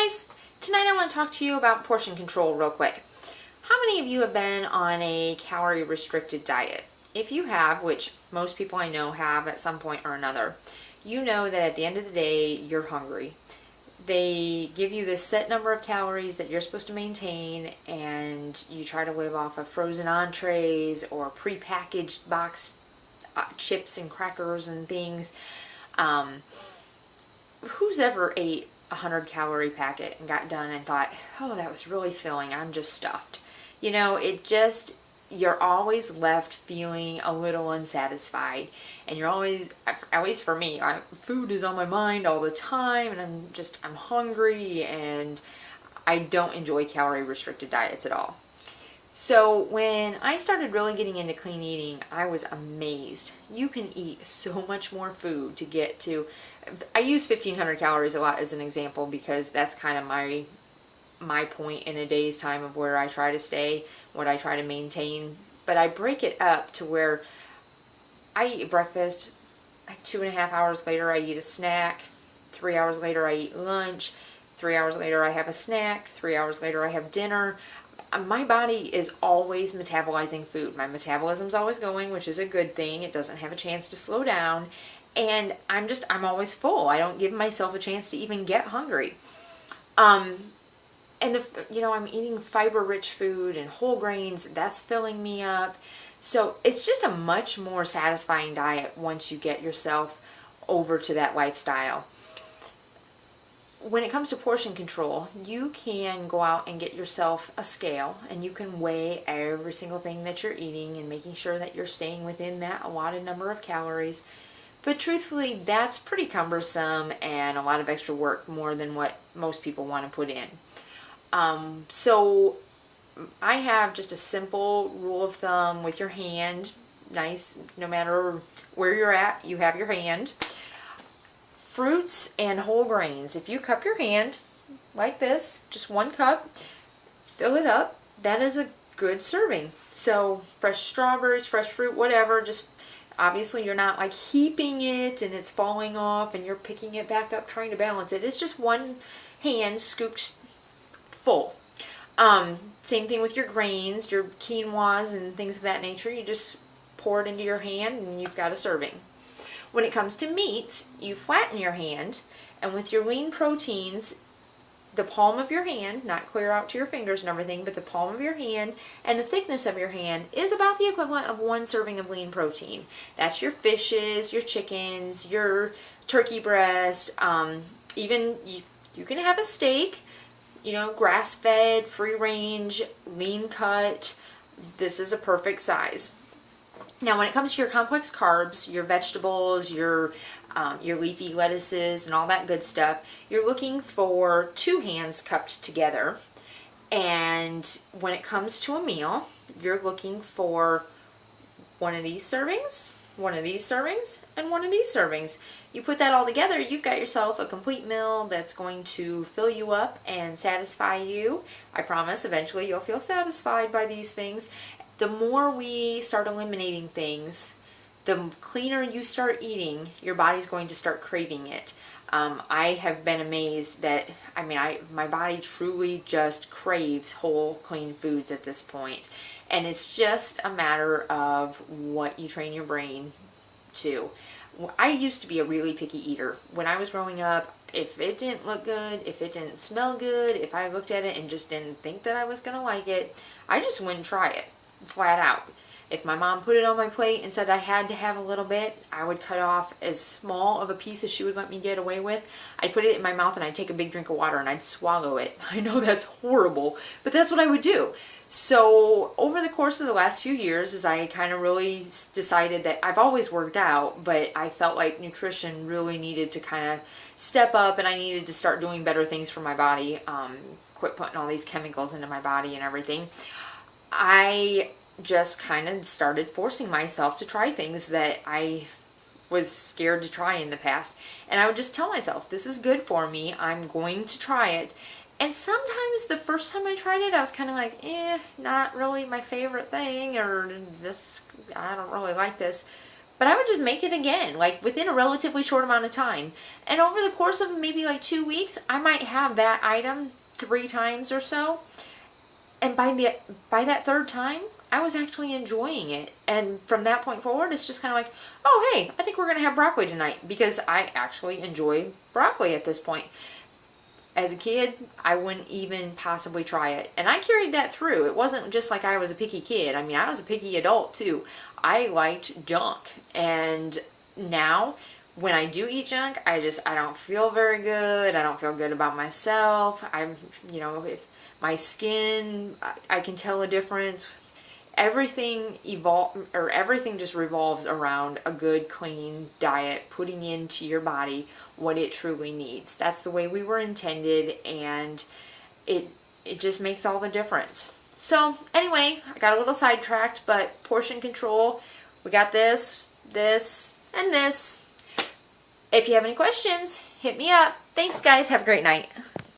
guys, tonight I want to talk to you about portion control real quick. How many of you have been on a calorie restricted diet? If you have, which most people I know have at some point or another, you know that at the end of the day you're hungry. They give you this set number of calories that you're supposed to maintain, and you try to live off of frozen entrees or prepackaged box chips and crackers and things. Who's ever ate a 100-calorie packet and got done and thought, oh, that was really filling, I'm just stuffed? You know, you're always left feeling a little unsatisfied, and you're always, at least for me, food is on my mind all the time, and I'm hungry, and I don't enjoy calorie restricted diets at all. So when I started really getting into clean eating, I was amazed. You can eat so much more food to get to. I use 1,500 calories a lot as an example because that's kind of my point in a day's time of where I try to stay, what I try to maintain. But I break it up to where I eat breakfast, 2.5 hours later I eat a snack, 3 hours later I eat lunch, 3 hours later I have a snack, 3 hours later I have dinner. My body is always metabolizing food. My metabolism's always going, which is a good thing. It doesn't have a chance to slow down. And I'm always full. I don't give myself a chance to even get hungry. And I'm eating fiber-rich food and whole grains. That's filling me up. So it's just a much more satisfying diet once you get yourself over to that lifestyle. When it comes to portion control, you can go out and get yourself a scale, and you can weigh every single thing that you're eating and making sure that you're staying within that allotted number of calories. But truthfully, that's pretty cumbersome and a lot of extra work, more than what most people want to put in. So I have just a simple rule of thumb with your hand. Nice, no matter where you're at, you have your hand. Fruits and whole grains. If you cup your hand like this, just 1 cup, fill it up, that is a good serving. So fresh strawberries, fresh fruit, whatever, just obviously you're not like heaping it and it's falling off and you're picking it back up trying to balance it. It's just 1 hand scooped full. Same thing with your grains, your quinoas and things of that nature. You just pour it into your hand and you've got a serving. When it comes to meats, you flatten your hand, and with your lean proteins, the palm of your hand, not clear out to your fingers and everything, but the palm of your hand and the thickness of your hand is about the equivalent of 1 serving of lean protein. That's your fishes, your chickens, your turkey breast, even you can have a steak, grass-fed, free-range, lean cut. This is a perfect size. Now, when it comes to your complex carbs, your vegetables, your leafy lettuces, and all that good stuff, you're looking for 2 hands cupped together. And when it comes to a meal, you're looking for 1 of these servings, 1 of these servings, and 1 of these servings. You put that all together, you've got yourself a complete meal that's going to fill you up and satisfy you. I promise eventually you'll feel satisfied by these things. The more we start eliminating things, the cleaner you start eating, your body's going to start craving it. I have been amazed that, my body truly just craves whole, clean foods at this point. And it's just a matter of what you train your brain to. I used to be a really picky eater. When I was growing up, if it didn't look good, if it didn't smell good, if I looked at it and just didn't think that I was going to like it, I just wouldn't try it. Flat out. If my mom put it on my plate and said I had to have a little bit, I would cut off as small of a piece as she would let me get away with. I'd put it in my mouth and I'd take a big drink of water and I'd swallow it. I know that's horrible, but that's what I would do. So over the course of the last few years, as I kind of really decided that I've always worked out, but I felt like nutrition really needed to kind of step up and I needed to start doing better things for my body, quit putting all these chemicals into my body and everything. I just kind of started forcing myself to try things that I was scared to try in the past. And I would just tell myself, this is good for me, I'm going to try it. And sometimes the first time I tried it, I was kind of like, not really my favorite thing, or this, I don't really like this. But I would just make it again, like within a relatively short amount of time. And over the course of maybe like 2 weeks, I might have that item 3 times or so. And by that third time, I was actually enjoying it. And from that point forward, it's just kind of like, oh, hey, I think we're going to have broccoli tonight, because I actually enjoy broccoli at this point. As a kid, I wouldn't even possibly try it. And I carried that through. It wasn't just like I was a picky kid. I mean, I was a picky adult too. I liked junk. And now, when I do eat junk, I don't feel very good. I don't feel good about myself. If my skin, I can tell a difference. Everything everything just revolves around a good, clean diet, putting into your body what it truly needs. That's the way we were intended, and it just makes all the difference. So anyway, I got a little sidetracked, but portion control, we got this, and this. If you have any questions, hit me up. Thanks, guys. Have a great night.